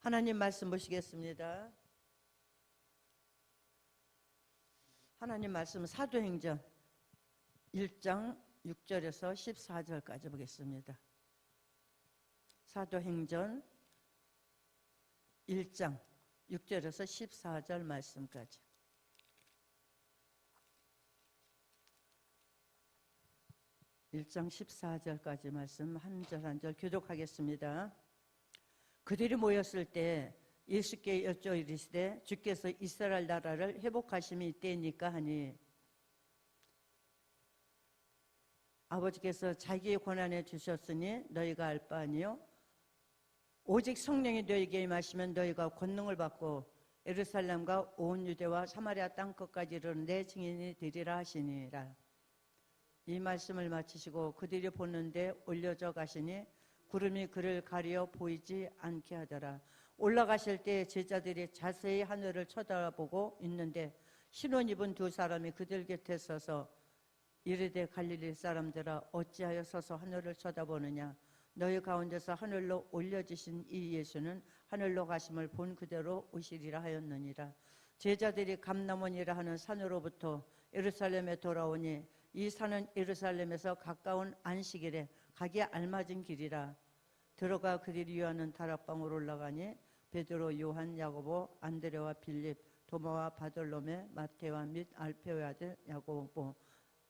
하나님 말씀 보시겠습니다. 하나님 말씀 사도행전 1장 6절에서 14절까지 보겠습니다. 사도행전 1장 6절에서 14절 말씀까지. (1장 14절까지) 말씀 한 절 한 절 교독하겠습니다. 그들이 모였을 때 예수께 여쭈어 이르시되 주께서 이스라엘 나라를 회복하심이 이때니까 하니, 아버지께서 자기의 권한에 주셨으니 너희가 알 바 아니요 오직 성령이 너희에게 임하시면 너희가 권능을 받고 예루살렘과 온 유대와 사마리아 땅끝까지 이르는 내 증인이 되리라 하시니라. 이 말씀을 마치시고 그들이 보는데 올려져 가시니 구름이 그를 가리어 보이지 않게 하더라. 올라가실 때 제자들이 자세히 하늘을 쳐다보고 있는데 흰옷 입은 두 사람이 그들 곁에 서서 이르되 갈릴리 사람들아 어찌하여 서서 하늘을 쳐다보느냐. 너희 가운데서 하늘로 올려지신 이 예수는 하늘로 가심을 본 그대로 오시리라 하였느니라. 제자들이 감람원이라 하는 산으로부터 예루살렘에 돌아오니 이 산은 예루살렘에서 가까운 안식일에 가기 알맞은 길이라. 들어가 그들이 유하는 다락방으로 올라가니 베드로, 요한, 야고보, 안드레와 빌립, 도마와 바돌로메, 마테와 및 알페오의 아들 야고보,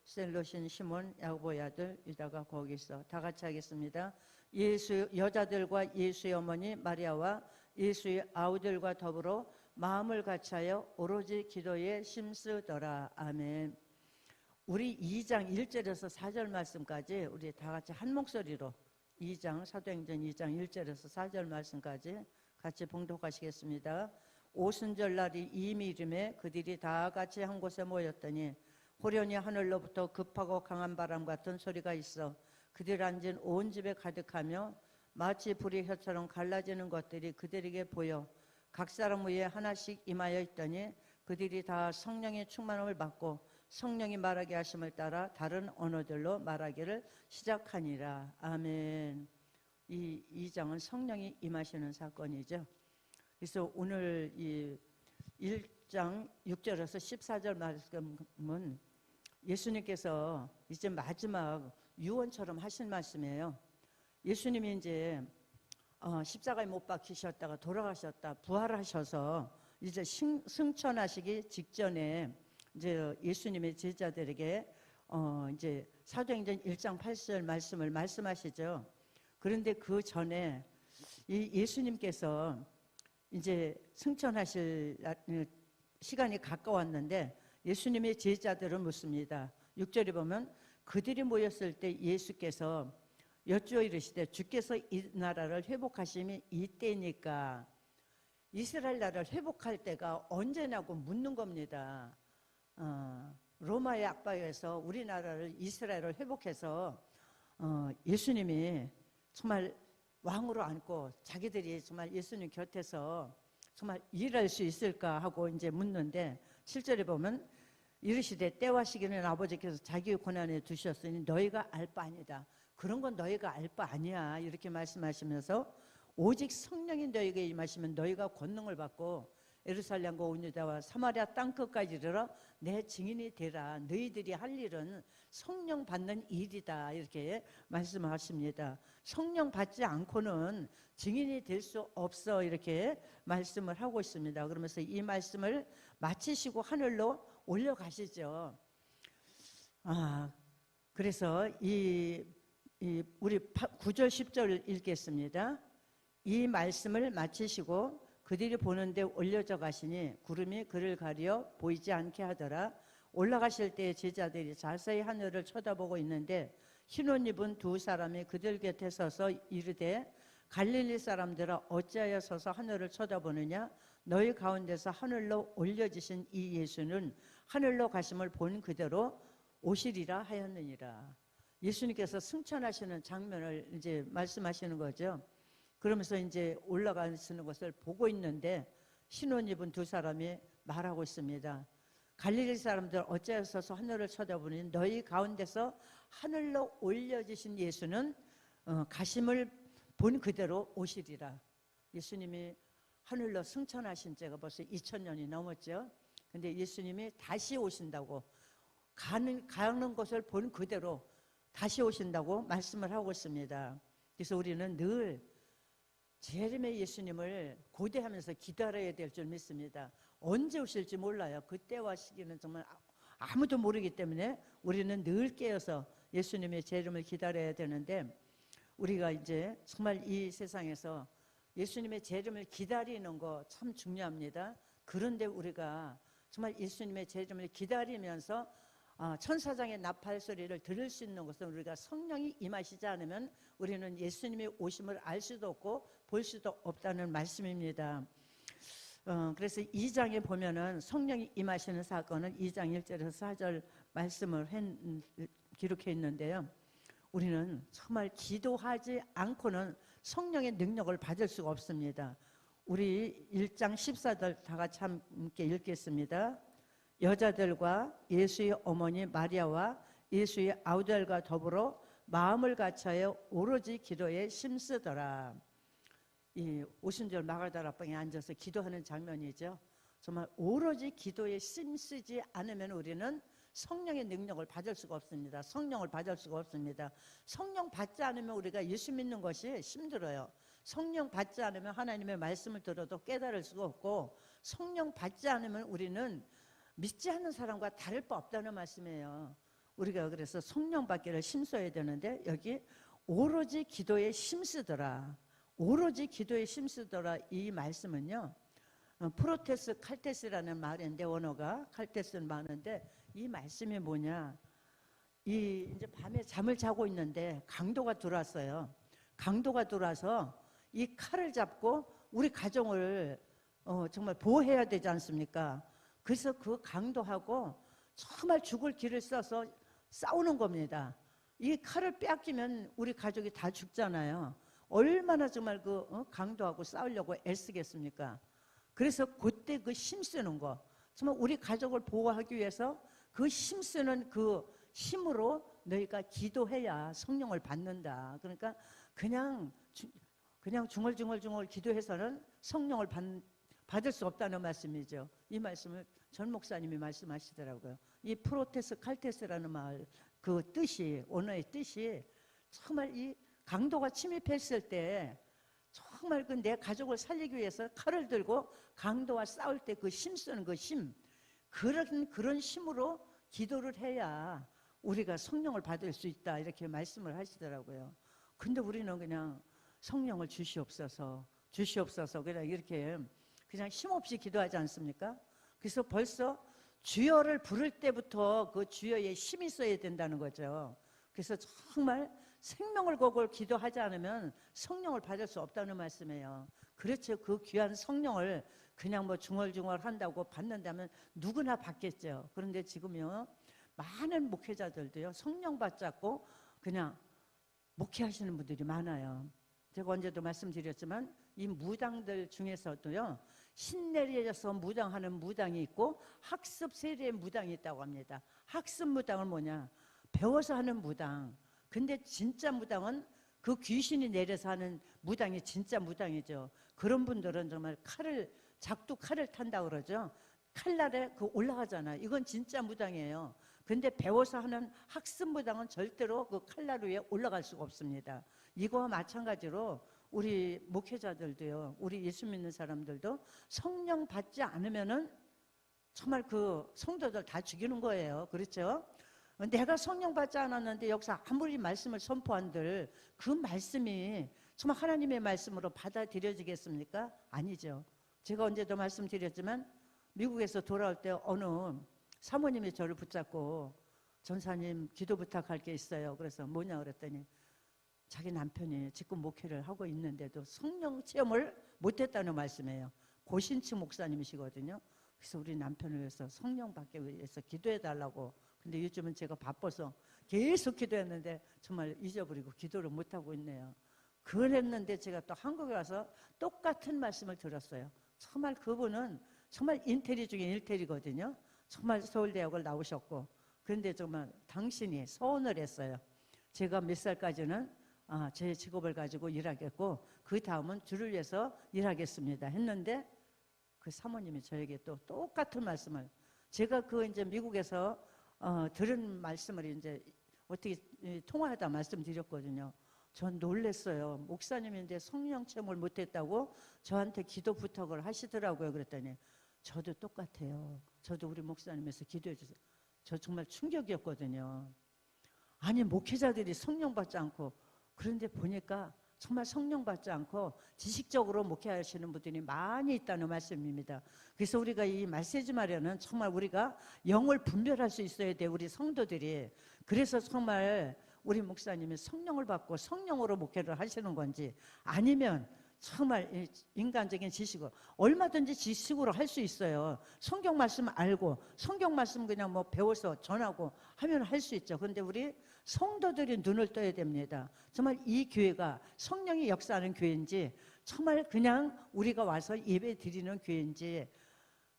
셀롯인 시몬, 야고보의 아들 유다가 거기 있어. 다 같이 하겠습니다. 여자들과 예수의 어머니 마리아와 예수의 아우들과 더불어 마음을 같이하여 오로지 기도에 힘쓰더라. 아멘. 우리 2장 1절에서 4절 말씀까지 우리 다 같이 한 목소리로 2장 사도행전 2장 1절에서 4절 말씀까지 같이 봉독하시겠습니다. 오순절 날이 이미 이름에 그들이 다 같이 한 곳에 모였더니 호련히 하늘로부터 급하고 강한 바람 같은 소리가 있어 그들 앉은 온 집에 가득하며 마치 불의 혀처럼 갈라지는 것들이 그들에게 보여 각 사람 위에 하나씩 임하여 있더니 그들이 다 성령의 충만함을 받고 성령이 말하게 하심을 따라 다른 언어들로 말하기를 시작하니라. 아멘. 이 2장은 성령이 임하시는 사건이죠. 그래서 오늘 이 1장 6절에서 14절 말씀은 예수님께서 이제 마지막 유언처럼 하신 말씀이에요. 예수님이 이제 십자가에 못 박히셨다가 돌아가셨다 부활하셔서 이제 승천하시기 직전에 이제 예수님의 제자들에게 이제 사도행전 1장 8절 말씀을 말씀하시죠. 그런데 그 전에 이 예수님께서 이제 승천하실 시간이 가까웠는데 예수님의 제자들은 묻습니다. 6절에 보면 그들이 모였을 때 예수께서 여쭈어 이르시되 주께서 이 나라를 회복하심이 이때니까. 이스라엘 나라를 회복할 때가 언제냐고 묻는 겁니다. 로마의 압박에서 우리나라를 이스라엘을 회복해서 예수님이 정말 왕으로 앉고 자기들이 정말 예수님 곁에서 정말 일할 수 있을까 하고 이제 묻는데 7절에 보면 이르시되 때와 시기는 아버지께서 자기의 권한에 두셨으니 너희가 알 바 아니다. 그런 건 너희가 알 바 아니야. 이렇게 말씀하시면서 오직 성령이 너희에게 임하시면 너희가 권능을 받고 예루살렘과 온 유다와 사마리아 땅끝까지 이르러 내 증인이 되라. 너희들이 할 일은 성령 받는 일이다. 이렇게 말씀하십니다. 성령 받지 않고는 증인이 될 수 없어. 이렇게 말씀을 하고 있습니다. 그러면서 이 말씀을 마치시고 하늘로 올려가시죠. 그래서 우리 9절 10절 읽겠습니다. 이 말씀을 마치시고 그들이 보는데 올려져 가시니 구름이 그를 가려 보이지 않게 하더라. 올라가실 때 제자들이 자세히 하늘을 쳐다보고 있는데 흰옷 입은 두 사람이 그들 곁에 서서 이르되 갈릴리 사람들아 어찌하여 서서 하늘을 쳐다보느냐. 너희 가운데서 하늘로 올려지신 이 예수는 하늘로 가심을 본 그대로 오시리라 하였느니라. 예수님께서 승천하시는 장면을 이제 말씀하시는 거죠. 그러면서 이제 올라가시는 것을 보고 있는데 흰옷 입은 두 사람이 말하고 있습니다. 갈릴리 사람들 어찌하여 서서 하늘을 쳐다보니 너희 가운데서 하늘로 올려지신 예수는 가심을 본 그대로 오시리라. 예수님이 하늘로 승천하신 지가 벌써 2000년이 넘었죠. 근데 예수님이 다시 오신다고, 가는 것을 본 그대로 다시 오신다고 말씀을 하고 있습니다. 그래서 우리는 늘 재림의 예수님을 고대하면서 기다려야 될 줄 믿습니다. 언제 오실지 몰라요. 그때와 시기는 정말 아무도 모르기 때문에 우리는 늘 깨어서 예수님의 재림을 기다려야 되는데, 우리가 이제 정말 이 세상에서 예수님의 재림을 기다리는 거 참 중요합니다. 그런데 우리가 정말 예수님의 재림을 기다리면서 천사장의 나팔 소리를 들을 수 있는 것은, 우리가 성령이 임하시지 않으면 우리는 예수님의 오심을 알 수도 없고 볼 수도 없다는 말씀입니다. 그래서 2장에 보면은 성령이 임하시는 사건은 2장 1절에서 4절 말씀을 기록해 있는데요. 우리는 정말 기도하지 않고는 성령의 능력을 받을 수가 없습니다. 우리 1장 14절 다 같이 함께 읽겠습니다. 여자들과 예수의 어머니 마리아와 예수의 아우들과 더불어 마음을 같이하여 오로지 기도에 힘쓰더라. 이 오순절 마가다락방에 앉아서 기도하는 장면이죠. 정말 오로지 기도에 힘쓰지 않으면 우리는 성령의 능력을 받을 수가 없습니다. 성령을 받을 수가 없습니다. 성령 받지 않으면 우리가 예수 믿는 것이 힘들어요. 성령 받지 않으면 하나님의 말씀을 들어도 깨달을 수가 없고, 성령 받지 않으면 우리는 믿지 않는 사람과 다를 바 없다는 말씀이에요. 우리가 그래서 성령 받기를 힘써야 되는데, 여기 오로지 기도에 힘쓰더라, 오로지 기도에 힘쓰더라, 이 말씀은요, 프로테스 칼테스라는 말인데, 원어가 칼테스는 많은데, 이 말씀이 뭐냐, 이제 밤에 잠을 자고 있는데 강도가 들어왔어요. 강도가 들어와서 이 칼을 잡고 우리 가정을 정말 보호해야 되지 않습니까? 그래서 그 강도하고 정말 죽을 길을 써서 싸우는 겁니다. 이 칼을 빼앗기면 우리 가족이 다 죽잖아요. 얼마나 정말 그 강도하고 싸우려고 애쓰겠습니까? 그래서 그때 그 힘쓰는 거, 정말 우리 가족을 보호하기 위해서 그 힘쓰는 그 힘으로 너희가 기도해야 성령을 받는다. 그러니까 그냥 중얼중얼 기도해서는 성령을 받을 수 없다는 말씀이죠. 이 말씀을 전 목사님이 말씀하시더라고요. 이 프로테스 칼테스라는 말, 그 뜻이, 언어의 뜻이 정말 이 강도가 침입했을 때 정말 그 내 가족을 살리기 위해서 칼을 들고 강도와 싸울 때 그 힘쓰는 그 힘, 그런 힘으로 기도를 해야 우리가 성령을 받을 수 있다, 이렇게 말씀을 하시더라고요. 근데 우리는 그냥 성령을 주시옵소서 그냥 이렇게 그냥 힘없이 기도하지 않습니까? 그래서 벌써 주여를 부를 때부터 그 주여의 힘이 있어야 된다는 거죠. 그래서 정말 생명을 걸고 기도하지 않으면 성령을 받을 수 없다는 말씀이에요. 그렇죠. 그 귀한 성령을 그냥 뭐 중얼중얼 한다고 받는다면 누구나 받겠죠. 그런데 지금요, 많은 목회자들도요, 성령 받잡고 그냥 목회하시는 분들이 많아요. 제가 언제도 말씀드렸지만 이 무당들 중에서도요, 신내려져서 무당하는 무당이 있고 학습 세례의 무당이 있다고 합니다. 학습 무당은 뭐냐? 배워서 하는 무당. 근데 진짜 무당은 그 귀신이 내려서 하는 무당이 진짜 무당이죠. 그런 분들은 정말 작두 칼을 탄다고 그러죠. 칼날에 그 올라가잖아요. 이건 진짜 무당이에요. 근데 배워서 하는 학습 무당은 절대로 그 칼날 위에 올라갈 수가 없습니다. 이거와 마찬가지로 우리 목회자들도요, 우리 예수 믿는 사람들도 성령 받지 않으면은 정말 그 성도들 다 죽이는 거예요. 그렇죠? 내가 성령 받지 않았는데 여기서 아무리 말씀을 선포한들 그 말씀이 정말 하나님의 말씀으로 받아들여지겠습니까? 아니죠. 제가 언제도 말씀드렸지만 미국에서 돌아올 때 어느 사모님이 저를 붙잡고, 전사님 기도 부탁할 게 있어요. 그래서 뭐냐 그랬더니 자기 남편이 지금 목회를 하고 있는데도 성령 체험을 못했다는 말씀이에요. 고신치 목사님이시거든요. 그래서 우리 남편을 위해서 성령 받기 위해서 기도해 달라고. 근데 요즘은 제가 바빠서 계속 기도했는데 정말 잊어버리고 기도를 못하고 있네요. 그랬는데 제가 또 한국에 와서 똑같은 말씀을 들었어요. 정말 그분은 정말 인테리 중에 인테리거든요. 정말 서울대학을 나오셨고, 그런데 정말 당신이 서원을 했어요. 제가 몇 살까지는 제 직업을 가지고 일하겠고, 그 다음은 주를 위해서 일하겠습니다 했는데 그 사모님이 저에게 또 똑같은 말씀을 제가 그 이제 미국에서 들은 말씀을 이제 어떻게 통화하다 말씀드렸거든요. 전 놀랬어요. 목사님인데 성령 체험을 못했다고 저한테 기도 부탁을 하시더라고요. 그랬더니 저도 똑같아요. 저도 우리 목사님에서 기도해 주세요. 저 정말 충격이었거든요. 아니 목회자들이 성령 받지 않고 그런데 보니까 정말 성령 받지 않고 지식적으로 목회하시는 분들이 많이 있다는 말씀입니다. 그래서 우리가 이 메시지 마련은 정말 우리가 영을 분별할 수 있어야 돼 우리 성도들이. 그래서 정말 우리 목사님이 성령을 받고 성령으로 목회를 하시는 건지 아니면 정말 인간적인 지식으로 얼마든지 지식으로 할 수 있어요. 성경 말씀 알고 성경 말씀 그냥 뭐 배워서 전하고 하면 할 수 있죠. 그런데 우리 성도들이 눈을 떠야 됩니다. 정말 이 교회가 성령이 역사하는 교회인지 정말 그냥 우리가 와서 예배 드리는 교회인지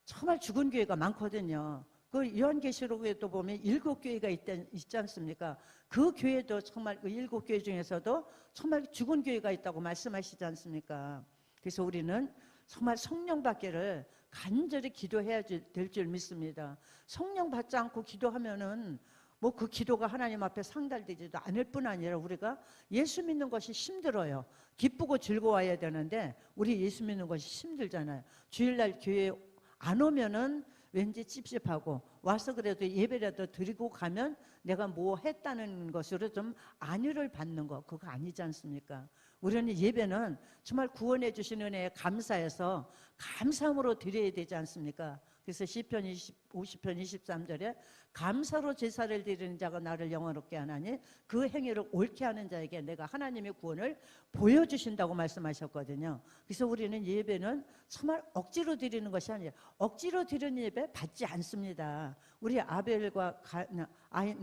정말 죽은 교회가 많거든요. 그 요한계시록에도 보면 7교회가 있지 않습니까? 그 교회도 정말 그 7교회 중에서도 정말 죽은 교회가 있다고 말씀하시지 않습니까? 그래서 우리는 정말 성령 받기를 간절히 기도해야 될 줄 믿습니다. 성령 받지 않고 기도하면은 뭐 그 기도가 하나님 앞에 상달되지도 않을 뿐 아니라 우리가 예수 믿는 것이 힘들어요. 기쁘고 즐거워야 되는데 우리 예수 믿는 것이 힘들잖아요. 주일날 교회 안 오면은 왠지 찝찝하고 와서 그래도 예배라도 드리고 가면 내가 뭐 했다는 것으로 좀 안위를 받는 거 그거 아니지 않습니까? 우리는 예배는 정말 구원해 주신 은혜에 감사해서 감사함으로 드려야 되지 않습니까? 그래서 시편 50편 23절에 감사로 제사를 드리는 자가 나를 영화롭게 하나니 그 행위를 옳게 하는 자에게 내가 하나님의 구원을 보여주신다고 말씀하셨거든요. 그래서 우리는 예배는 정말 억지로 드리는 것이 아니에요. 억지로 드리는 예배 받지 않습니다. 우리 아벨과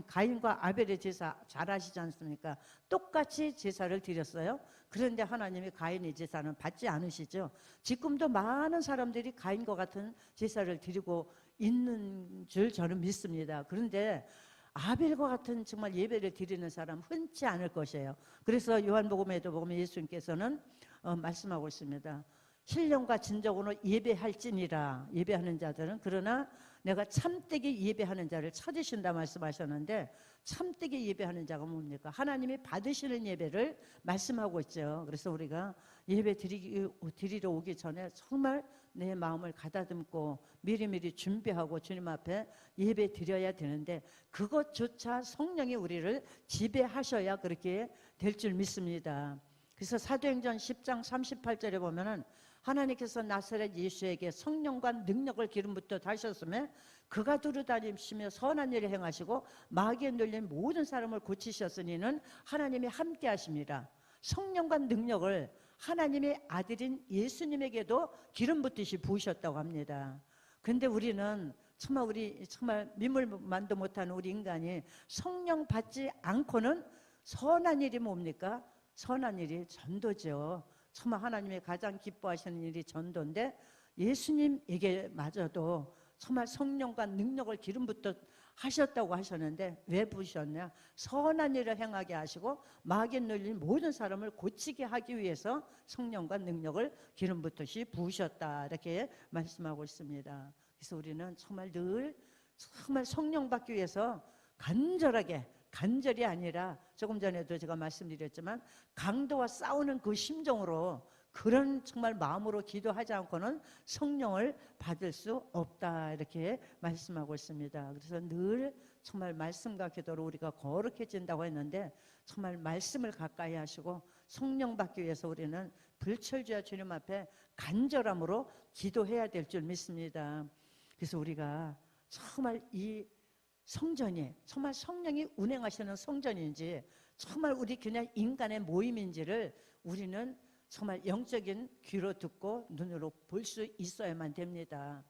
가인과 아벨의 제사 잘 아시지 않습니까? 똑같이 제사를 드렸어요. 그런데 하나님이 가인의 제사는 받지 않으시죠. 지금도 많은 사람들이 가인과 같은 제사를 드리고 있는 줄 저는 믿습니다. 그런데 아벨과 같은 정말 예배를 드리는 사람 흔치 않을 것이에요. 그래서 요한복음에도 보면 예수님께서는 말씀하고 있습니다. 신령과 진정으로 예배할지니라. 예배하는 자들은 그러나 내가 참되게 예배하는 자를 찾으신다 말씀하셨는데 참되게 예배하는 자가 뭡니까? 하나님이 받으시는 예배를 말씀하고 있죠. 그래서 우리가 예배 드리러 오기 전에 정말 내 마음을 가다듬고 미리미리 준비하고 주님 앞에 예배 드려야 되는데 그것조차 성령이 우리를 지배하셔야 그렇게 될 줄 믿습니다. 그래서 사도행전 10장 38절에 보면은 하나님께서 나사렛 예수에게 성령과 능력을 기름부터 다셨으며 그가 두루다니시며 선한 일을 행하시고 마귀에 눌린 모든 사람을 고치셨으니는 하나님이 함께 하십니다. 성령과 능력을 하나님의 아들인 예수님에게도 기름 붓듯이 부으셨다고 합니다. 그런데 우리는 정말 민물만도 못하는 우리 인간이 성령 받지 않고는 선한 일이 뭡니까? 선한 일이 전도죠. 정말 하나님이 가장 기뻐하시는 일이 전도인데 예수님에게마저도 정말 성령과 능력을 기름부터 하셨다고 하셨는데 왜 부으셨냐? 선한 일을 행하게 하시고 마귀에 눌린 모든 사람을 고치게 하기 위해서 성령과 능력을 기름부터시 부으셨다 이렇게 말씀하고 있습니다. 그래서 우리는 정말 늘 정말 성령 받기 위해서 간절히 아니라 조금 전에도 제가 말씀드렸지만 강도와 싸우는 그 심정으로 그런 정말 마음으로 기도하지 않고는 성령을 받을 수 없다 이렇게 말씀하고 있습니다. 그래서 늘 정말 말씀과 기도로 우리가 거룩해진다고 했는데 정말 말씀을 가까이 하시고 성령 받기 위해서 우리는 불철주야 주님 앞에 간절함으로 기도해야 될 줄 믿습니다. 그래서 우리가 정말 이 성전이 정말 성령이 운행하시는 성전인지 정말 우리 그냥 인간의 모임인지를 우리는 정말 영적인 귀로 듣고 눈으로 볼 수 있어야만 됩니다.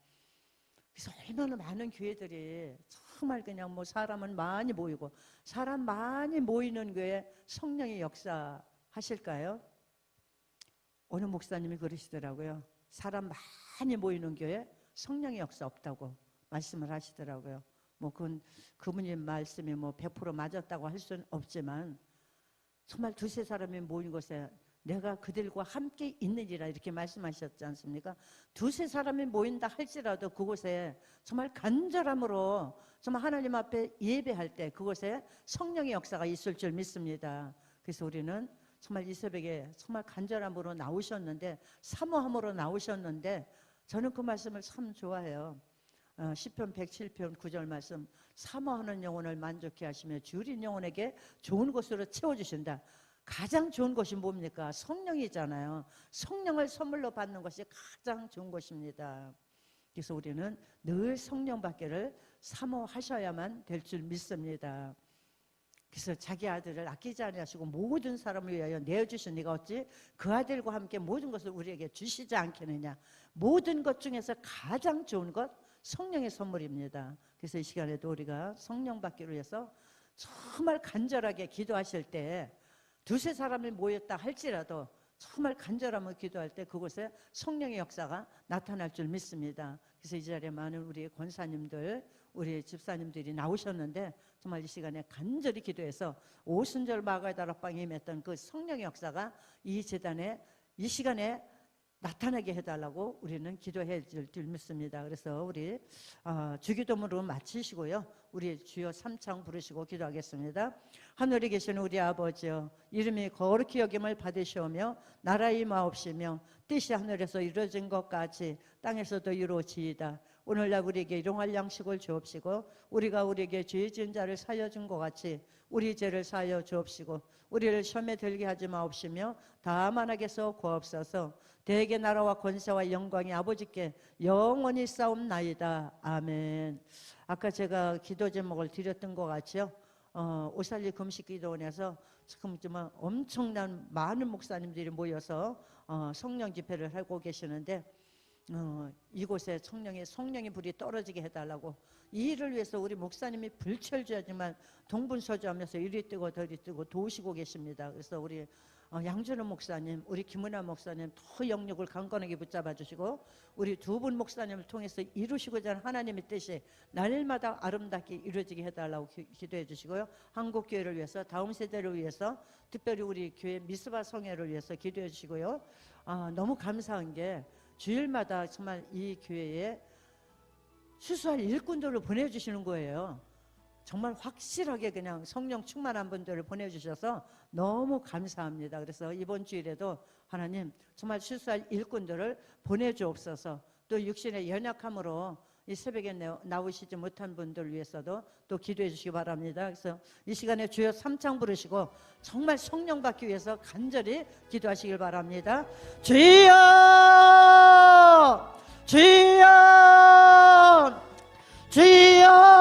그래서 얼마나 많은 교회들이 정말 그냥 뭐 사람은 많이 모이고 사람 많이 모이는 교회 성령의 역사 하실까요? 어느 목사님이 그러시더라고요. 사람 많이 모이는 교회 성령의 역사 없다고 말씀을 하시더라고요. 뭐 그분의 말씀이 뭐 100% 맞았다고 할 수는 없지만 정말 두세 사람이 모인 곳에 내가 그들과 함께 있느니라 이렇게 말씀하셨지 않습니까? 두세 사람이 모인다 할지라도 그곳에 정말 간절함으로 정말 하나님 앞에 예배할 때 그곳에 성령의 역사가 있을 줄 믿습니다. 그래서 우리는 정말 이 새벽에 정말 간절함으로 나오셨는데, 사모함으로 나오셨는데, 저는 그 말씀을 참 좋아해요. 시편 107편 9절 말씀, 사모하는 영혼을 만족케 하시며 주린 영혼에게 좋은 것으로 채워주신다. 가장 좋은 것이 뭡니까? 성령이잖아요. 성령을 선물로 받는 것이 가장 좋은 것입니다. 그래서 우리는 늘 성령 받기를 사모하셔야만 될 줄 믿습니다. 그래서 자기 아들을 아끼지 아니하시고 모든 사람을 위하여 내어주신 이가 어찌 그 아들과 함께 모든 것을 우리에게 주시지 않겠느냐. 모든 것 중에서 가장 좋은 것 성령의 선물입니다. 그래서 이 시간에도 우리가 성령 받기를 위해서 정말 간절하게 기도하실 때, 두세 사람이 모였다 할지라도 정말 간절함을 기도할 때 그곳에 성령의 역사가 나타날 줄 믿습니다. 그래서 이 자리에 많은 우리 권사님들, 우리 집사님들이 나오셨는데 정말 이 시간에 간절히 기도해서 오순절 마가의 다락방에 임했던 그 성령의 역사가 이 제단에 이 시간에 나타나게 해달라고 우리는 기도해 줄 믿습니다. 그래서 우리 주기도문으로 마치시고요, 우리 주여 삼창 부르시고 기도하겠습니다. 하늘에 계신 우리 아버지여, 이름이 거룩히 여김을 받으시오며 나라의 임하옵시며 뜻이 하늘에서 이루어진 것 같이 땅에서도 이루어지이다. 오늘날 우리에게 일용할 양식을 주옵시고 우리가 우리에게 죄 지은 자를 사하여 준 것 같이 우리 죄를 사하여 주옵시고 우리를 시험에 들게 하지 마옵시며 다만 악에서 구하옵소서. 대개 나라와 권세와 영광이 아버지께 영원히 싸움나이다. 아멘. 아까 제가 기도 제목을 드렸던 것 같이요, 오살리 금식기도원에서 지금 정말 엄청난 많은 목사님들이 모여서 성령 집회를 하고 계시는데, 이곳에 성령의 불이 떨어지게 해달라고, 이 일을 위해서 우리 목사님이 불철주야지만 동분서주하면서 이리 뜨고 저리 뜨고 도우시고 계십니다. 그래서 우리 양준호 목사님, 우리 김은아 목사님 더 영역을 강건하게 붙잡아 주시고 우리 두 분 목사님을 통해서 이루시고자 하는 하나님의 뜻이 날마다 아름답게 이루어지게 해달라고 기도해 주시고요, 한국교회를 위해서, 다음 세대를 위해서, 특별히 우리 교회 미스바 성회를 위해서 기도해 주시고요. 너무 감사한 게 주일마다 정말 이 교회에 수수할 일꾼들을 보내주시는 거예요. 정말 확실하게 그냥 성령 충만한 분들을 보내주셔서 너무 감사합니다. 그래서 이번 주일에도 하나님 정말 수수할 일꾼들을 보내주옵소서. 또 육신의 연약함으로 이 새벽에 나오시지 못한 분들 위해서도 또 기도해 주시기 바랍니다. 그래서 이 시간에 주여 삼창 부르시고 정말 성령 받기 위해서 간절히 기도하시길 바랍니다. 주여, 주여, 주여.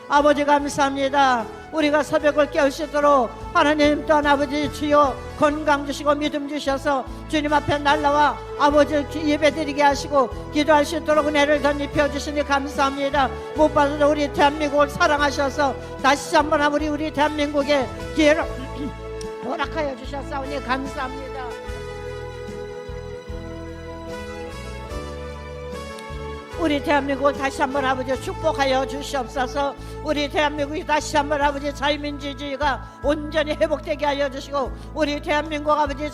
아버지 감사합니다. 우리가 새벽을 깨울 수 있도록 하나님 또한 아버지 주여 건강 주시고 믿음 주셔서 주님 앞에 날라와 아버지 예배드리게 하시고 기도할 수 있도록 은혜를 덧입혀 주시니 감사합니다. 무엇보다도 우리 대한민국을 사랑하셔서 다시 한번 우리 대한민국에 기회를 허락하여 주셨사오니 감사합니다. 우리 대한민국을 다시 한번 아버지 축복하여 주시옵소서. 우리 대한민국이 다시 한번 아버지 자유민주주의가 온전히 회복되게 하여 주시고 우리 대한민국 아버지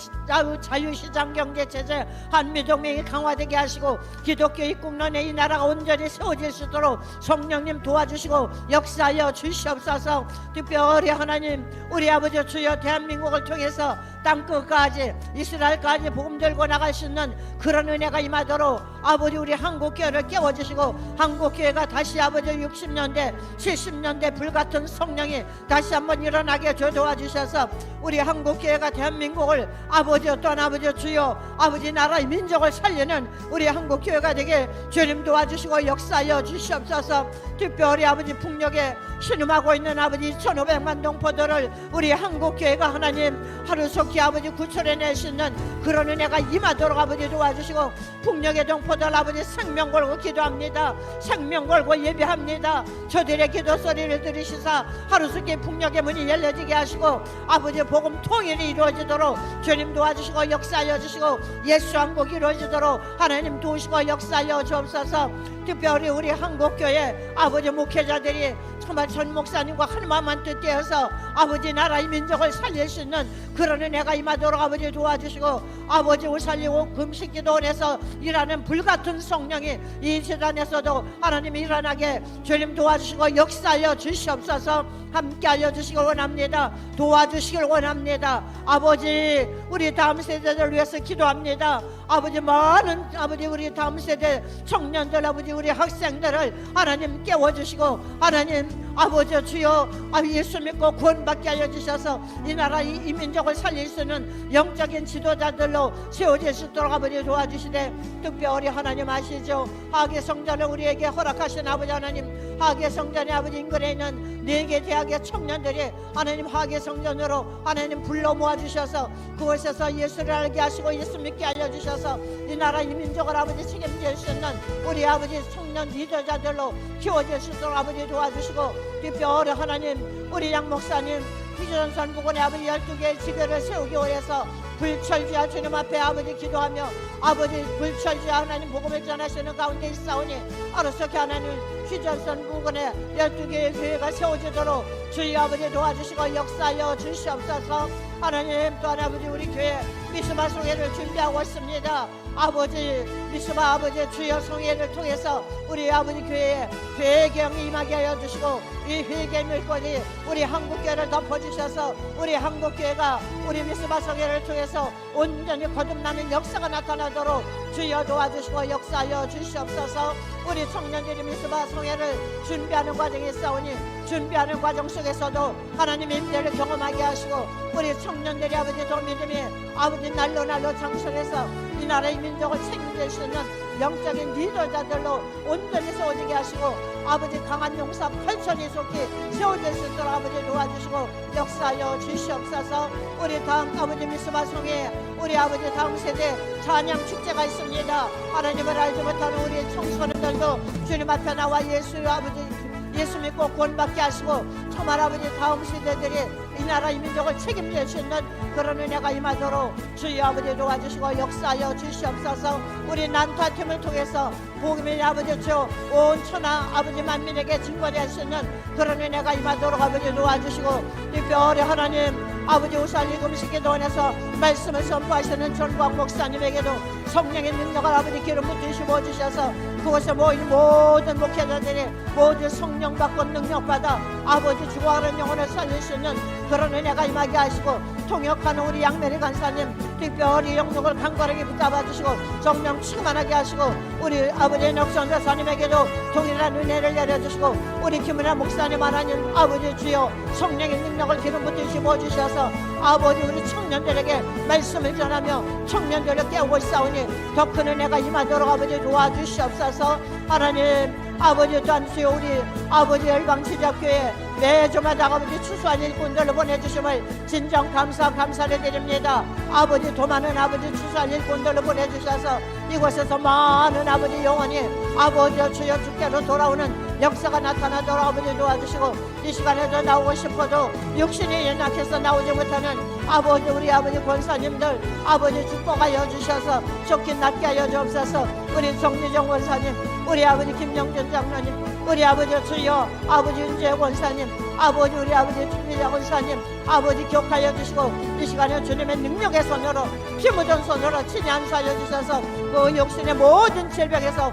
자유시장 경제체제 한미동맹이 강화되게 하시고 기독교 입국론의 이 나라가 온전히 세워질 수 있도록 성령님 도와주시고 역사하여 주시옵소서. 특별히 하나님 우리 아버지 주여 대한민국을 통해서 땅끝까지 이스라엘까지 복음 들고 나갈 수 있는 그런 은혜가 임하도록 아버지 우리 한국교회를 깨워주시고 한국교회가 다시 아버지 60년대 70년대 불같은 성령이 다시 한번 일어나게 도와주셔서 우리 한국교회가 대한민국을 아버지 또한 아버지 주여 아버지 나라의 민족을 살리는 우리 한국교회가 되게 주님 도와주시고 역사하여 주시옵소서. 특별히 아버지 북녘에 신음하고 있는 아버지 1500만 동포들을 우리 한국교회가 하나님 하루속히 아버지 구출해낼 수 있는 그런 은혜가 임하도록 아버지 도와주시고 북녘의 동포들 아버지 생명 걸고 기도합니다. 생명 걸고 예배합니다. 저들의 기도 소리를 들으시사 하루속히 북녘의 문이 열려지게 하시고 아버지 복음 통일이 이루어지도록 주님 도와주시고 역사하여 주시고 예수 한국이 이루어지도록 하나님 도우시고 역사하여 주옵소서. 특별히 우리 한국교회 아버지 목회자들이 정말 전 목사님과 한 마음만 뜻되어서 아버지 나라의 민족을 살릴 수 있는 그런 은혜가 임하도록 아버지 도와주시고, 아버지 살리고 금식기도원에서 일하는 불같은 성령이 이 재단에서도 하나님이 일어나게 주님 도와주시고 역사하여 주시옵소서. 함께 알려주시길 원합니다. 도와주시길 원합니다. 아버지 우리 다음 세대들 위해서 기도합니다. 아버지 많은 아버지 우리 다음 세대 청년들 아버지 우리 학생들을 하나님 깨워주시고, 하나님 아버지 주여 예수 믿고 구원받게 하여 주셔서 이 나라 이 민족을 살릴 수 있는 영적인 지도자들로 세워질 수 있도록 아버지 도와주시되, 특별히 하나님 아시죠? 하계 성전을 우리에게 허락하신 아버지 하나님, 하계 성전의 아버지 인근에 있는 4개 대학의 청년들이 하나님 하계 성전으로 하나님 불러 모아주셔서 그곳에서 예수를 알게 하시고 예수 믿게 알려주셔서 이 나라 이 민족을 아버지 책임질 수 있는 우리 아버지 청년 리더자들로 키워질 수 있도록 아버지 도와주시고, 특별히 하나님 우리 양 목사님 휘전선 부근의 아버지 12개의 지교를 세우기 위해서 불철주야 주님 앞에 아버지 기도하며 아버지 불철주야 하나님 복음을 전하시는 가운데 있사오니 어떻게 하나님 휘전선 부근에 12개의 교회가 세워지도록 주의 아버지 도와주시고 역사하여 주시옵소서. 하나님 또한 아버지 우리 교회 미스바 송예를 준비하고 있습니다. 아버지 미스바 아버지 주여 송예를 통해서 우리 아버지 교회에 회개경이 임하게 하여 주시고, 이 회개 물꼬리 우리 한국교회를 덮어주셔서 우리 한국교회가 우리 미스바 송예를 통해서 온전히 거듭나는 역사가 나타나도록 주여 도와주시고 역사하여 주시옵소서. 우리 청년들이 미스바 송예를 준비하는 과정에 있사오니 준비하는 과정 속에서도 하나님의 임재를 경험하게 하시고, 우리 청년들이 아버지 더 믿음이 아버지 날로 장성해서 이 나라의 민족을 책임질 수 있는 영적인 리더자들로 온전히 세워지게 하시고, 아버지 강한 용사 8천이 속히 세워질 수 있도록 아버지 도와주시고 역사하여 주시옵소서. 우리 다음 아버지 미스바 송에 우리 아버지 다음 세대 찬양 축제가 있습니다. 하나님을 알지 못하는 우리 청소년들도 주님 앞에 나와 예수 아버지 예수 믿고 구원받게 하시고, 정말 아버지 다음 세대들이 이 나라 이 민족을 책임질 수 있는 그런 은혜가 임하도록 주여 아버지 도와주시고 역사하여 주시옵소서. 우리 난타팀을 통해서 복음의 아버지 주 온 천하 아버지 만민에게 증거할 수 있는 그런 은혜가 임하도록 아버지 도와주시고, 특별히 하나님 아버지 우살리 금식기도원에서 말씀을 선포하시는 전광 목사님에게도 성령의 능력을 아버지 기름 붓으시고 주셔서 그곳에 모인 모든 목회자들이 모두 성령 받고 능력 받아 아버지 죽어가는 영혼을 살릴 수 있는 그런 은혜가 임하게 하시고, 통역하는 우리 양메리 간사님 특별히 영역을 간과하게 붙잡아 주시고 정령 충만하게 하시고, 우리 아버지 넉선 여사님에게도 동일한 은혜를 내려주시고, 우리 김은혜 목사님 하나님 아버지 주여 성령의 능력을 기름 붓으시고 주셔서 아버지 우리 청년들에게 말씀을 전하며 청년들을 깨우고 있사오니 더 큰 은혜가 임하도록 아버지 도와주시옵소서. 하나님 아버지 또한 주여 우리 아버지 열방지적교회 매주마다 아버지 추수한 일꾼들을 보내주심을 진정 감사를 드립니다. 아버지 더 많은 아버지 추수한 일꾼들을 보내주셔서 이곳에서 많은 아버지 영혼이 아버지 주여 주께로 돌아오는 역사가 나타나도록 아버지 도와주시고, 이 시간에도 나오고 싶어도 육신이 연약해서 나오지 못하는 아버지 우리 아버지 권사님들 아버지 축복하여 주셔서 좋게 낫게 하여 주옵소서. 우리 정미정 권사님 우리 아버지 김영준 장로님 우리 아버지 주여 아버지 윤재 권사님 아버지 우리 아버지 김미자 권사님 아버지 기억하여 주시고, 이 시간에 주님의 능력의 손으로 피 묻은 손으로 친히 안수하여 주셔서 그 육신의 모든 질병에서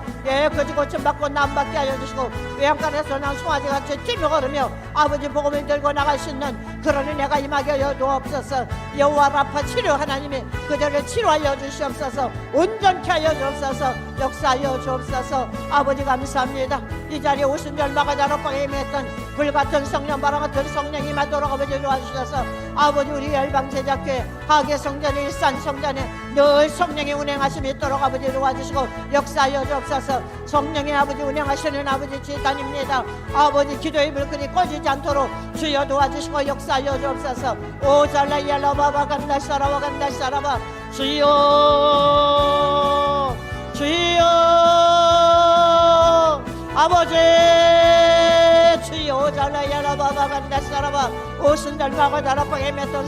거지 고침받고 남받게 하여 주시고, 외양간에서 난 송아지같이 뛰며 걸으며 아버지 복음을 들고 나갈 수 있는 그런 은혜가 임하게 하여 주옵소서. 여호와 라파 치료 하나님이 그들을 치료하여 주시옵소서. 온전케 하여 주옵소서. 역사하여 주옵소서. 아버지 감사합니다. 이 자리에 오신 절 마가다락방에 임했던 불같은 성령 바람 같은 성령이 임하도록 아버지 도와주셔서 아버지 우리 열방제작교회 하계 성전의 일산 성전에 늘 성령의 운행하심이 있도록 아버지 도와주시고 역사하여 주옵소서. 성령의 아버지 운행하시는 아버지 지단입니다. 아버지 기도의 불끈이 꺼지지 않도록 주여 도와주시고 역사하여 주옵소서. 오 잘라이알라바바 간다사라바 간다사라바 주여 주여 아버지 주여 잘라야라바바 살라바 간다 살아봐 오순절마고 다락고 헤맸던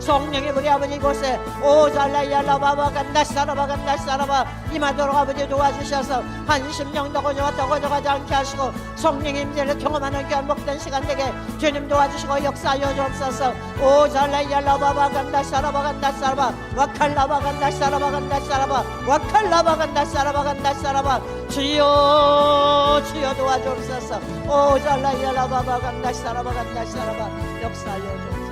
성령의 불이 아버지 이곳에 오잘라이알라바바 간다 살아봐 임하도록 아버지 도와주셔서 한심령 더고저가지 않게 하시고 성령의 임재를 경험하는 귀한 복된 시간 되게 주님 도와주시고 역사하여 주옵소서 오잘라이알라바바 간다 살아봐 와칼라바 간다 살아봐 와칼라바 간다 살아봐 주여 도와주옵소서 오잘라이알라바바 간다 살아봐 역사하여 주옵소서